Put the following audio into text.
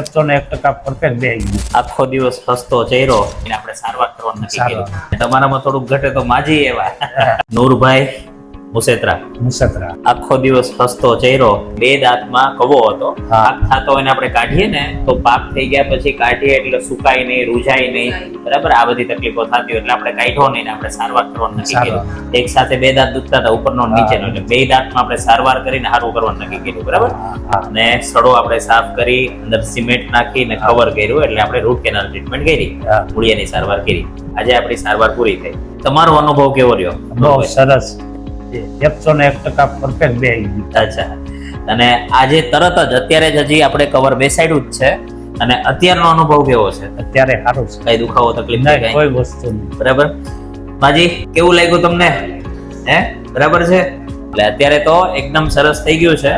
101% perfect બે આખો દિવસ હસતો ચહેરો એને આપણે સારવાર કરવાનું નક્કી કર્યું. તમારામાં થોડુંક ઘટે તો માજી એવા નૂરભાઈ મુસેત્રા આખો દિવસ હસતો ચહેરો, બે દાંતમાં કવો હતો. પાક થતો એને આપણે કાઢીએ ને તો પાક થઈ ગયા પછી કાઢીએ એટલે સુકાય નહીં, રૂઝાય નહીં, બરાબર. આ બધી તકલીફો થતી હોય એટલે આપણે કાઢ્યો નહીં ને આપણે સારવાર કરવાનું નક્કી કર્યું. એક સાથે બે દાંત દુખતા હતા, ઉપરનો નીચેનો, એટલે બે દાંતમાં આપણે સારવાર કરીને સારું કરવાનું નક્કી કર્યું, બરાબર. અને સડો આપણે સાફ કરી અંદર સિમેન્ટ નાખીને કવર કર્યું, એટલે આપણે રૂટ કેનાલ ટ્રીટમેન્ટ કરી, મૂળિયાની સારવાર કરી. આજે આપણી સારવાર પૂરી થઈ. તમારો અનુભવ કેવો રહ્યો? બહુ સરસ, 101% પરફેક્ટ બે. અચ્છા. અને આજે તરત જ અત્યારે જ હજી આપણે કવર બેસાડ્યું જ છે, અને અત્યારનો અનુભવ કેવો છે? અત્યારે સારું છે, કઈ દુખાવો તકલીફ નહીં, નહીં, કોઈ વસ્તુ નહીં. બરાબર. માજી કેવું લાગ્યું તમને? હે, બરાબર છે? એટલે અત્યારે તો એકદમ સરસ થઈ ગયું છે.